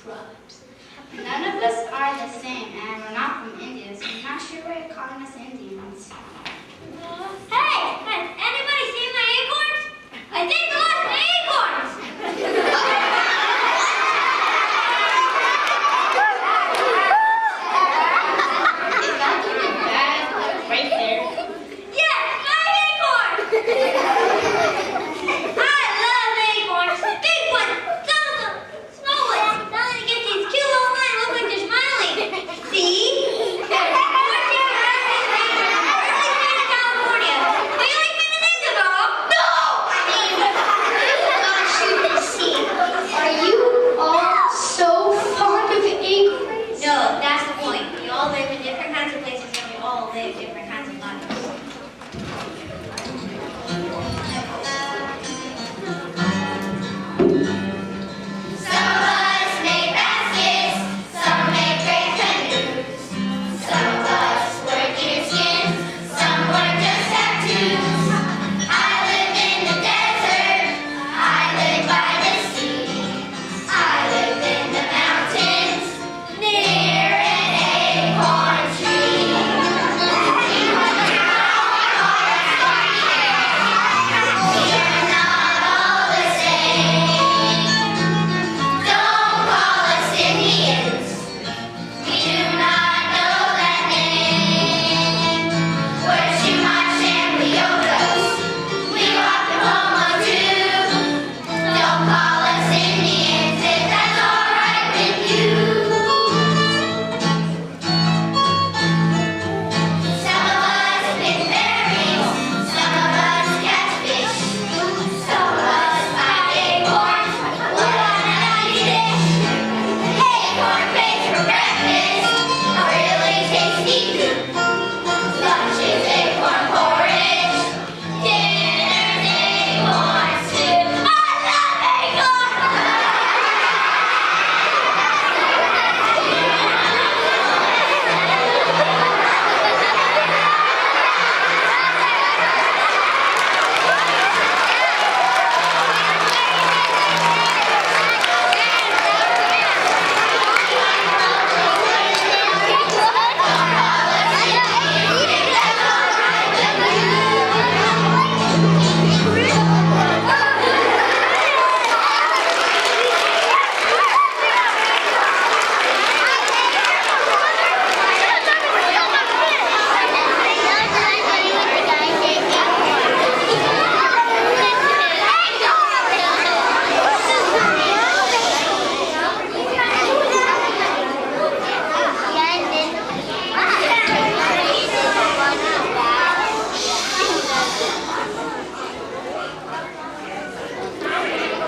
tribes. None of us are the same, and we're not from India, so I'm not sure why you're calling us Indians. Hey! Has anybody seen my acorns? I think I lost my acorns! Right there. Yes, my acorns! I love acorns! Big ones! Some of them small ones! Now that I get these cute little lines look like they're smiling! See? No, that's the point. We all live in different kinds of places and we all live different kinds of lives. Some of us make baskets, some make great canoes. Some of us wear deerskin, some wear just tattoos. I live in the desert, I live by the sea. I live in the mountains, near an acorn tree. We are not all the same. Don't call us Indians. We do not know that name. We're too much and we owed us. We walk the Homo too. Don't call us Indians if that's alright with you. Some of us pick berries, some of us catch fish, some of us find acorns, what a nice dish. Acorn cakes for breakfast, a really tasty food. Lunch is acorn porridge, dinner's acorn soup. I love acorns!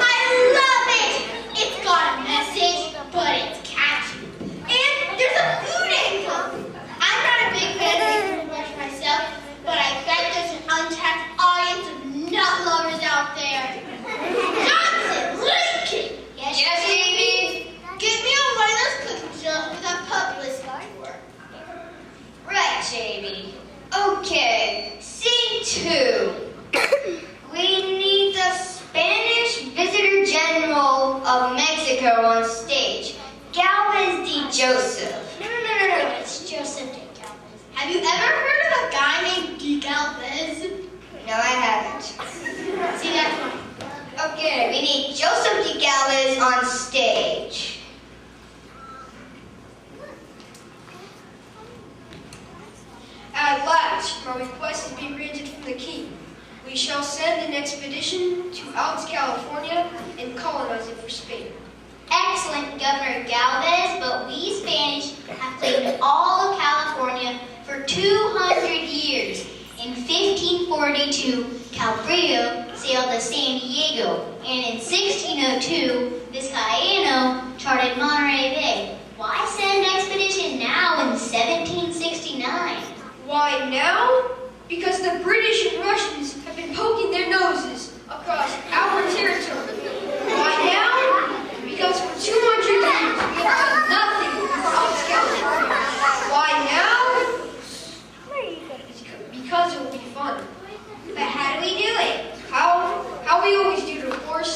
I love it! It's got a message, but it's catchy. And there's a food angle. I'm not a big fan of food rush myself, but I bet there's an untapped audience of nut lovers out there. Johnson, Lincoln! Yes, baby? Get me on one of those cooking shows with a publicist before. Right, JB. Okay, scene 2. We need the Spanish Visitor General of Mexico on stage. Galvez de Joseph. No, it's Joseph de Galvez. Have you ever heard of a guy named de Galvez? No, I haven't. See, that's funny. Okay, we need Joseph de Galvez on stage. At last, my request has been granted from the king. We shall send an expedition to Alps, California, and colonize it for Spain. Excellent, Governor Galvez, but we Spanish have claimed all of California for 200 years. In 1542, Cabrillo sailed to San Diego, and in 1602, Vizcaíno charted Monterey Bay. Why send expedition now in 1769? Why now? Because the British and Russians have been poking their noses across our territory. Why now? Because for 200 years we have done nothing with Alps, California. Why now? Because it will be fun. But how do we do it? How we always do it, of course.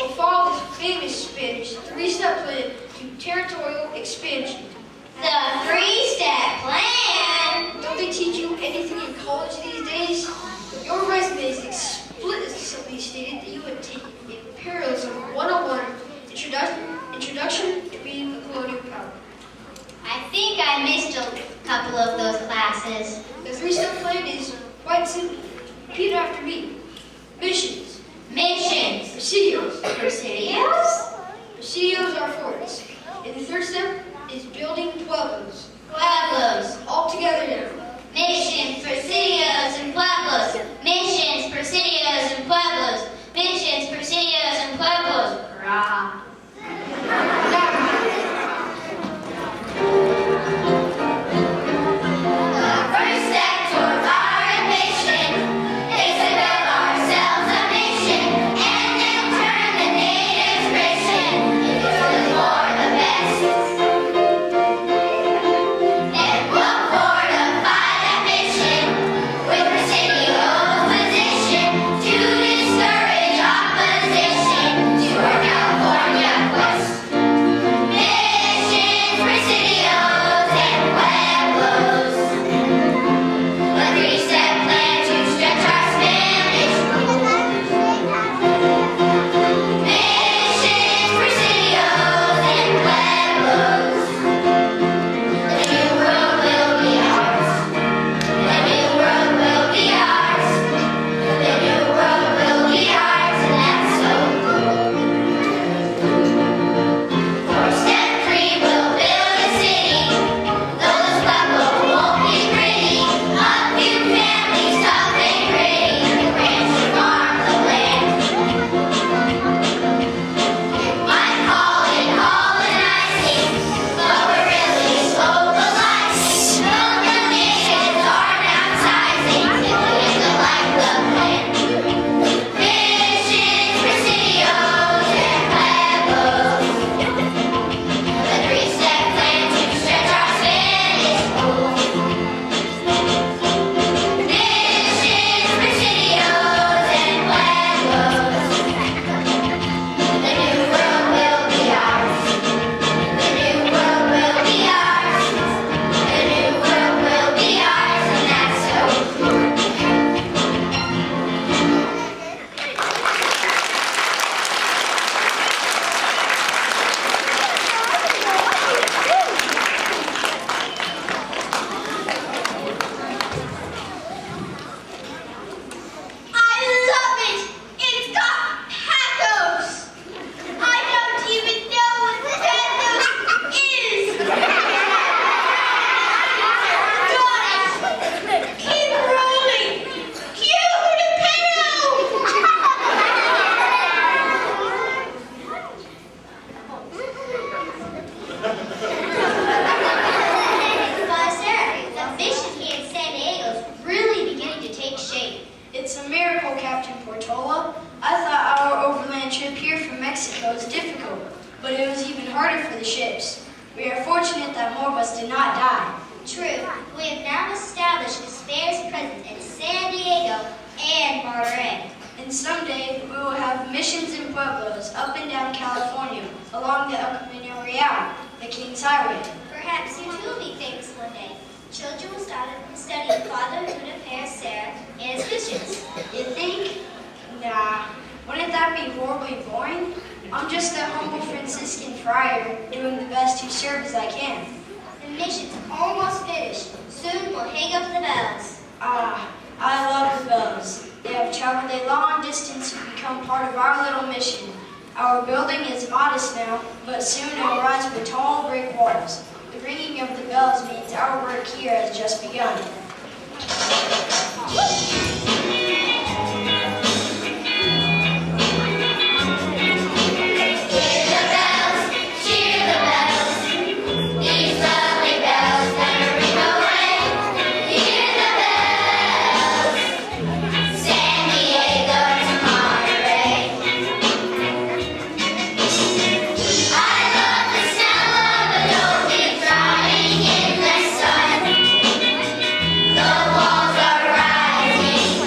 We'll follow this famous Spanish 3-step territorial expansion. The three-step plan. Don't they teach you anything in college these days? Your resume is explicitly stated that you would take Imperialism 101, Introduction to Being a Colonial Power. I think I missed a couple of those classes. The three-step plan is quite simple. Repeat after me. Missions. Missions. Presidios. Presidios? Presidios are forts. And the third step is building pueblos. Pueblos. All together now. Missions, presidios, and pueblos. Missions, presidios, and pueblos. Missions, presidios, and pueblos. Rah. The walls are rising.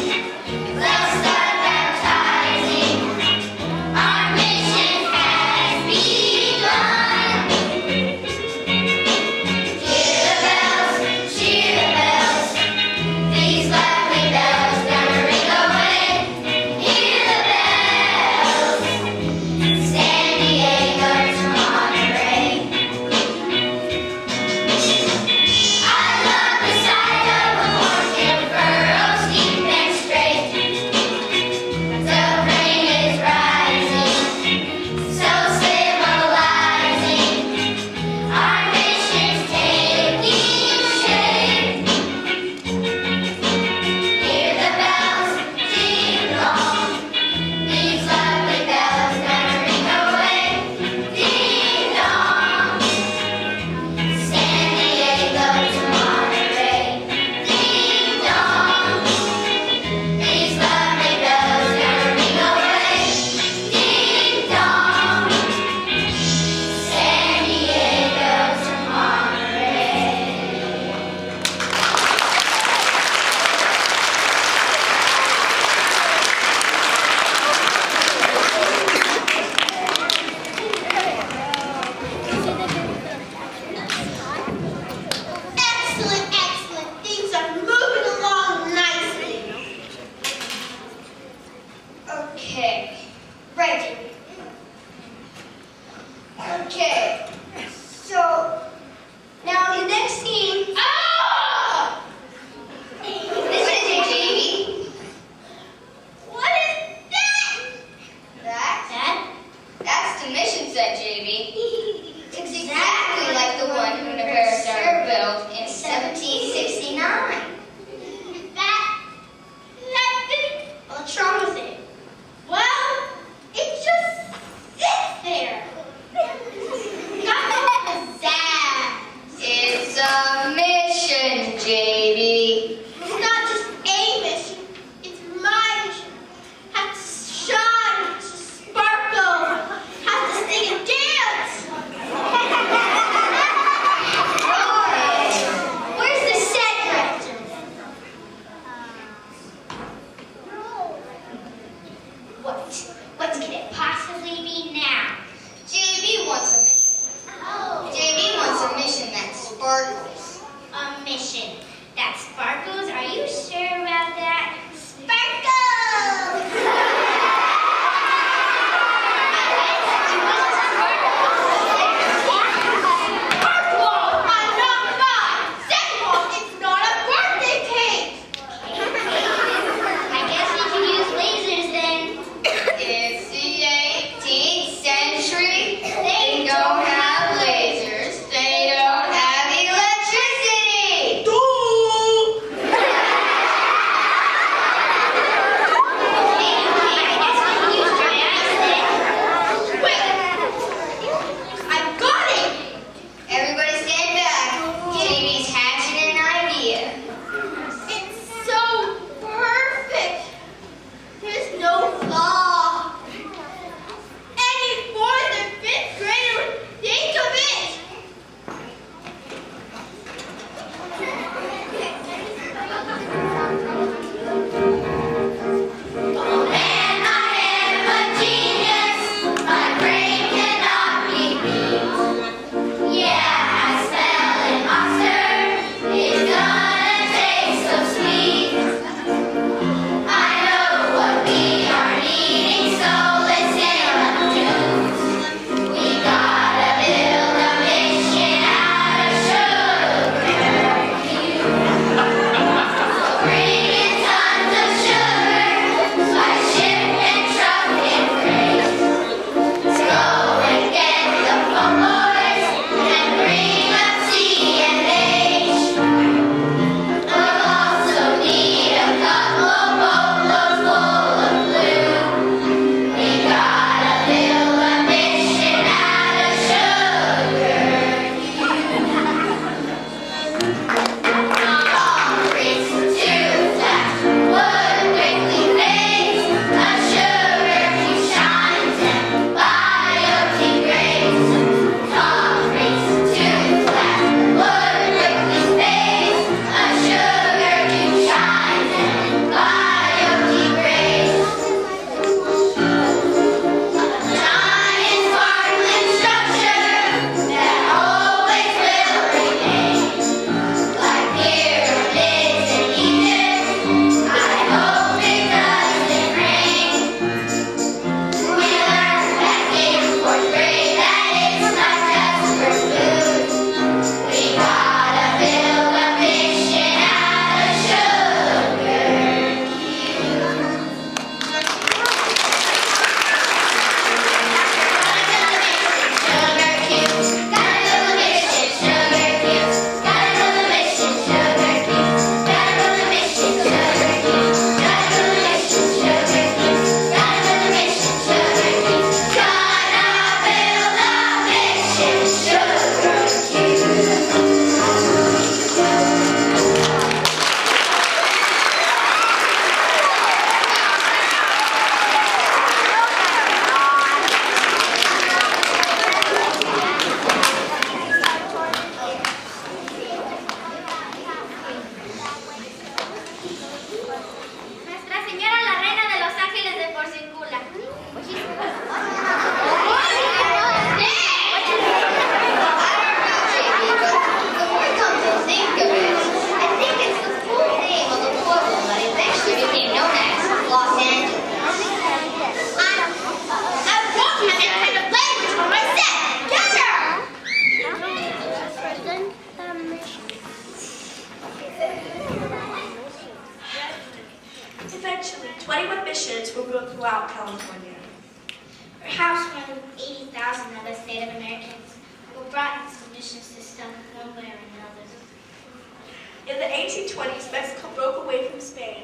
the 1820s, Mexico broke away from Spain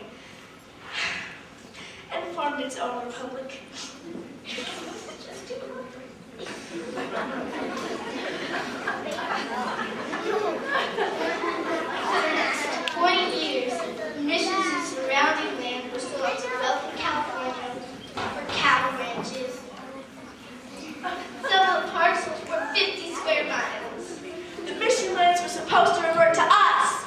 and formed its own republic. For the next 20 years, missions in surrounding land were sold to wealthy California for cattle ranches. Some of the parcels were 50 square miles. The mission lands were supposed to revert to us.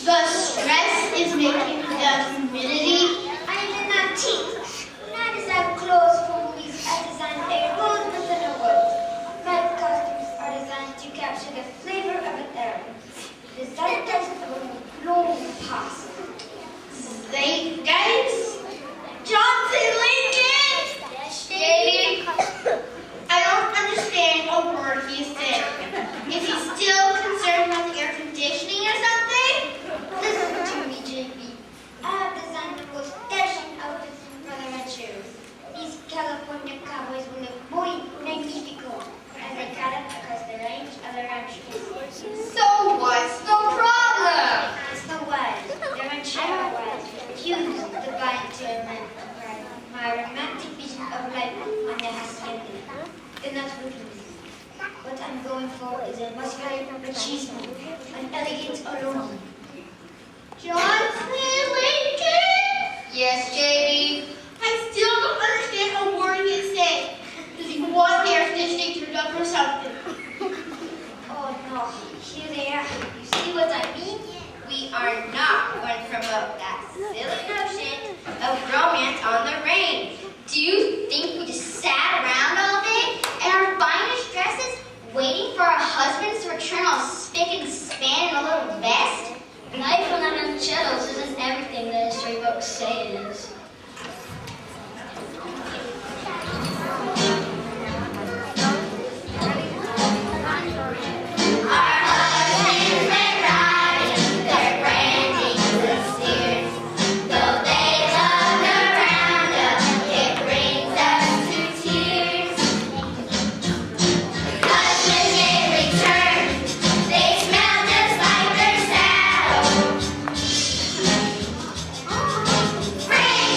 The stress is making the humidity. I am an antique. When I design clothes for movies, I design a world within a world. My costumes are designed to capture the flavor of an era. The zeitgeist of a global past. Zeitgeist? Johnson Lincoln! David, I don't understand a word he said. Is he still concerned with air conditioning or something? Listen to me, JB. I have designed the most dashing outfits for the rancheros. These California cowboys will look muy magnifico as they cut across the range of the ranchers. So what's the problem? It's no wild. The ranchero wild. Use the vine to my romantic vision of life on the hacienda. They're not looking. What I'm going for is a muscular machismo, an elegant aroma. Johnson Lincoln? Yes, JD. I still don't understand a word he's saying. Does he want air conditioning turned up or something? Oh no, here they are. You see what I mean? We are not going to promote that silly notion of romance on the range. Do you think we just sat around all day in our finest dresses waiting for our husbands to return all spick and span in a little vest? Life on the rancheros isn't everything the history books say it is. Frank!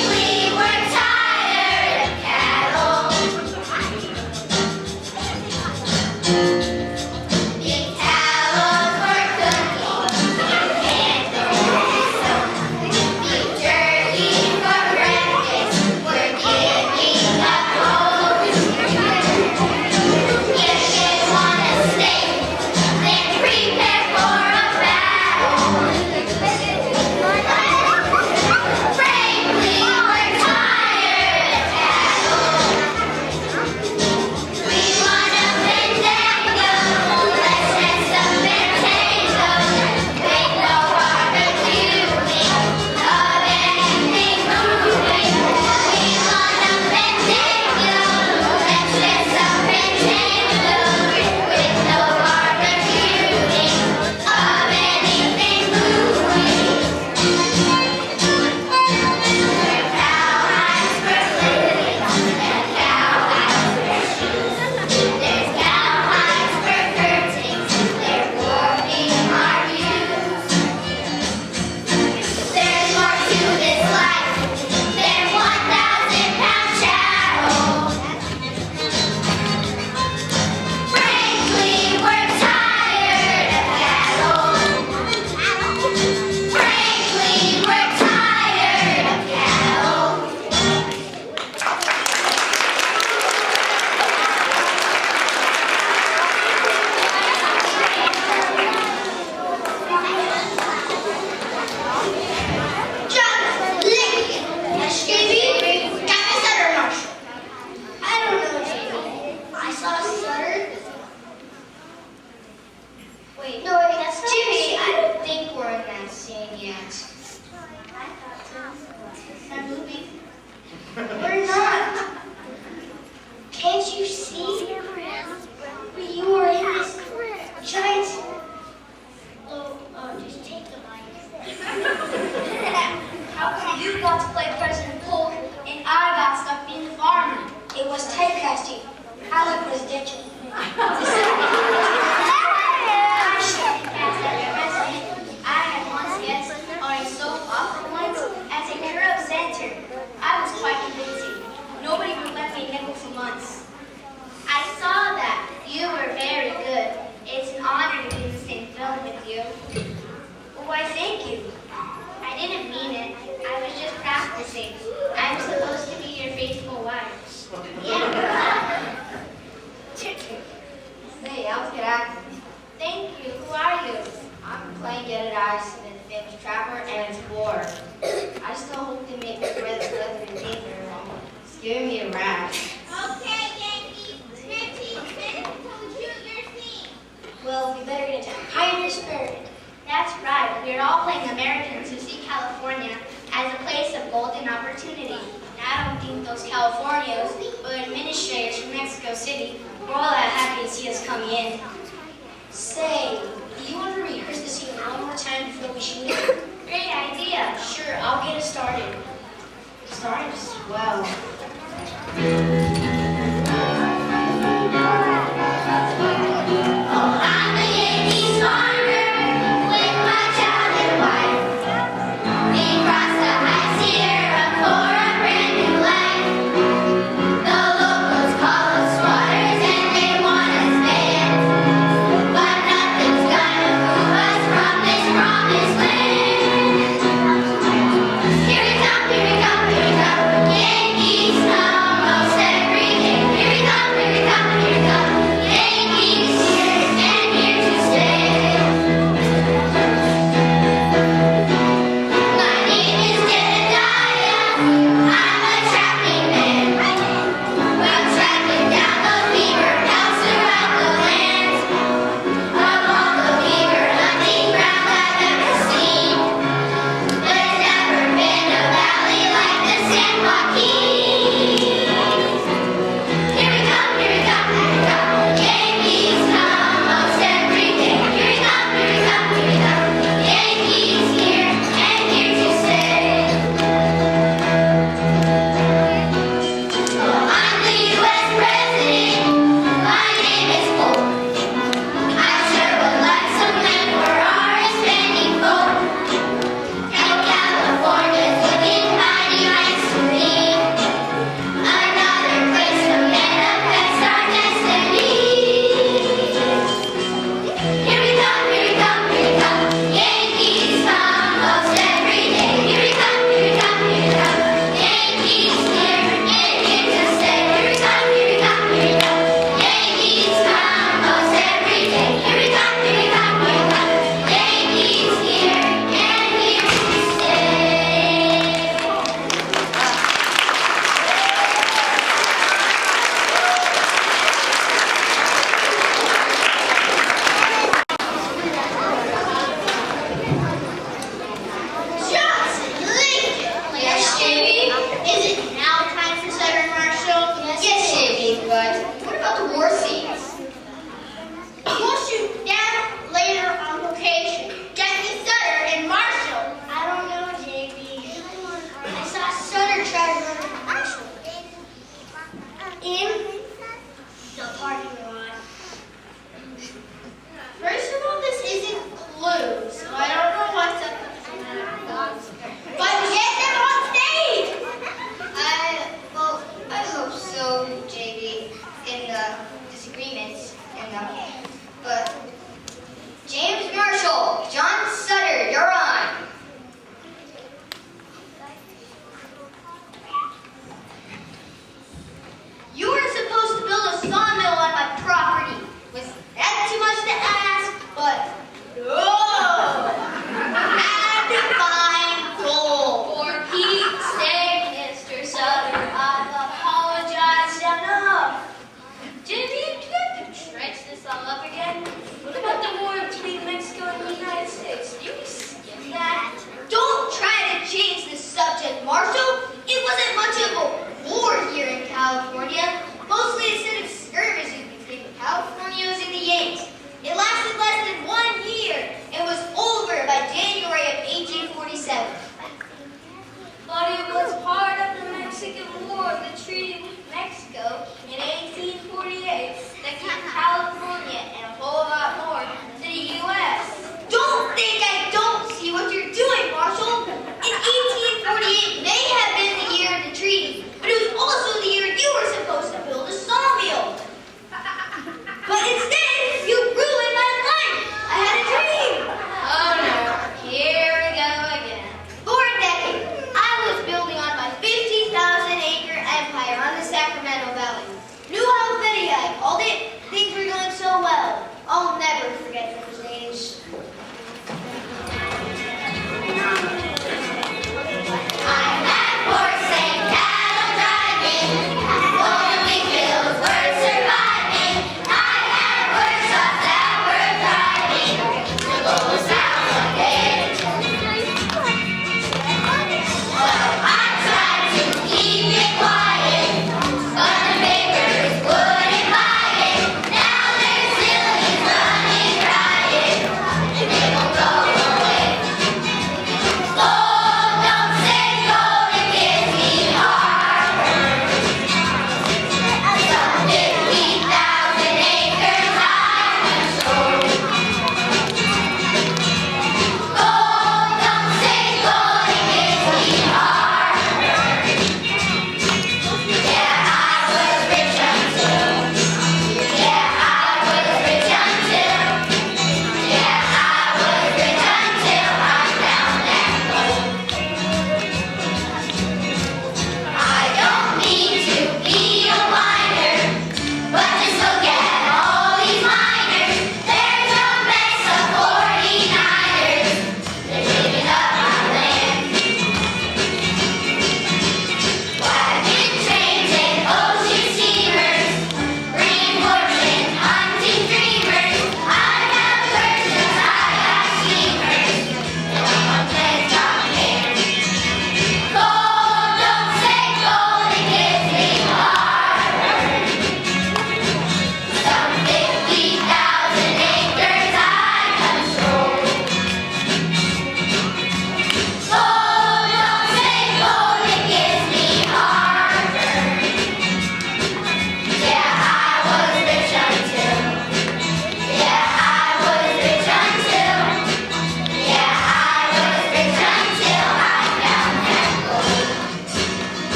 Wait, No, wait, that's not Jimmy. the I don't think we're in that scene yet. That movie. We're not. Can't you see? You are in this giant. Oh, just take the mic. How come you got to play President Polk and I got stuck being the farmer? It was typecasting. I like presidential. I should have cast as a president. I had once guessed on a soap opera once as a curb center. I was quite convincing. Nobody would let me nickel for months. I saw that. You were very good. It's an honor to be in the same film with you. Why, thank you. I didn't mean it. I was just practicing. I'm supposed to be your faithful wife. Yeah. Hey, I was good acting. Thank you. Who are you? I'm playing Jedediah Smith, famous trapper and explorer. I just don't hope they make me wear this leather and paint very long. It's giving me a rash. Okay, Yankee. 15 minutes until we choose your scene. Well, we better get into pioneer spirit. That's right. We're all playing Americans who see California as a place of golden opportunity. And I don't think those Californios or administrators from Mexico City were all that happy to see us coming in. Say, do you want to rehearse the scene one more time before we shoot it? Great idea. Sure, I'll get it started. Starting to swell. I'm a Yankee farmer with my child and wife. We crossed the high Sierra for a brand new life. The locals call us squatters and they want us dead, but nothing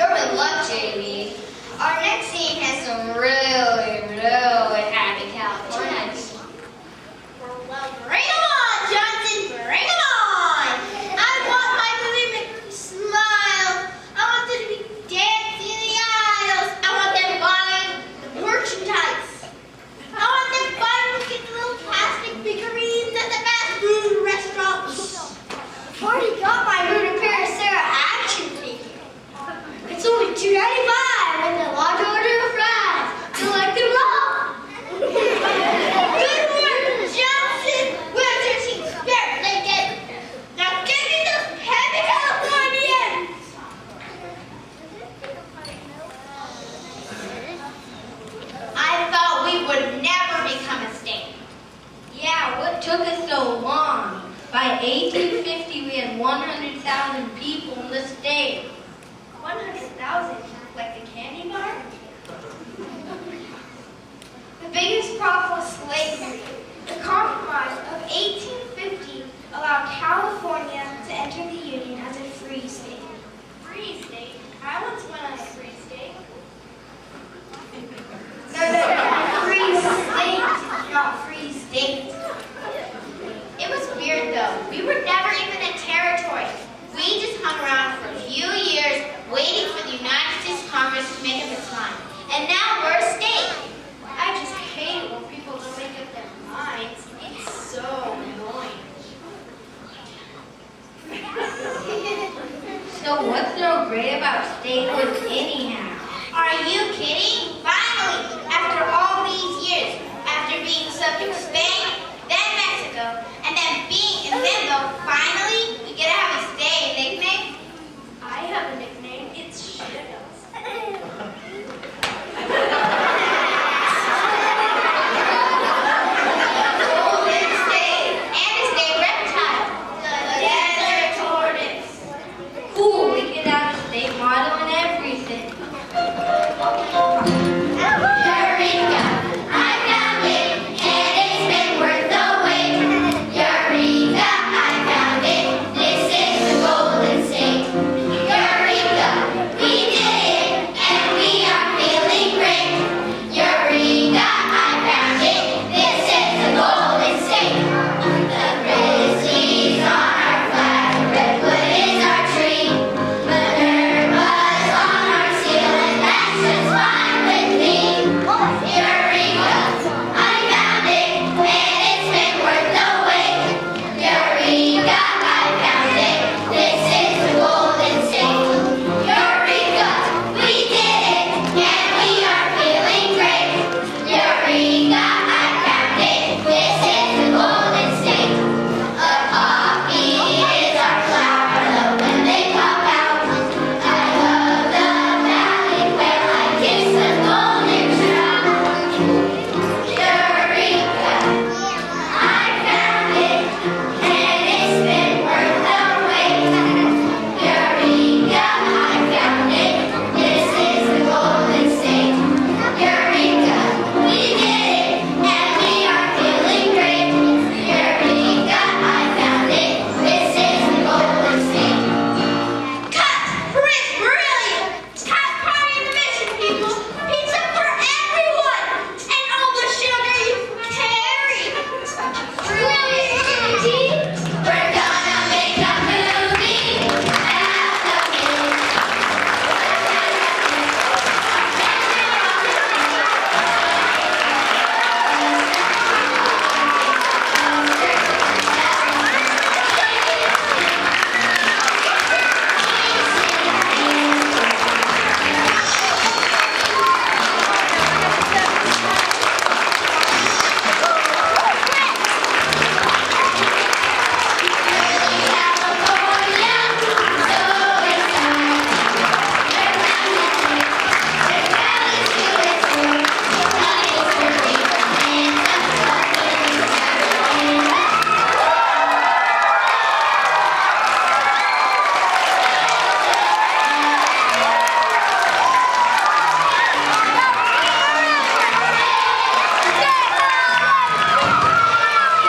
You're in luck, JB. Our next scene has some really happy Californians. Well, bring 'em on, Johnson, bring 'em on! I want my movie to smile. I want them to be dancing in the aisles. I want them buying the merchandise. I want them buying the little plastic figurines at the fast food restaurants. I've already got my Ruta Sarah action figure. It's only $2.95 with a large order of fries. You like them all? Good work, Johnson! Where's your team spirit, Lincoln? Now give me those heavy Californians! I thought we would never become a state. Yeah, what took us so long? By 1850, we had 100,000 people in the state. 100,000, like the candy bar? The biggest problem was slavery. The Compromise of 1850 allowed California to enter the Union as a free state. Free state? I once went on a free state. No, free state, not free state. It was weird though. We were never even a territory. We just hung around for a few years waiting for the United States Congress to make up its mind. And now we're a state. I just hate it when people don't make up their minds. It's so annoying. So what's so great about statehood anyhow? Are you kidding?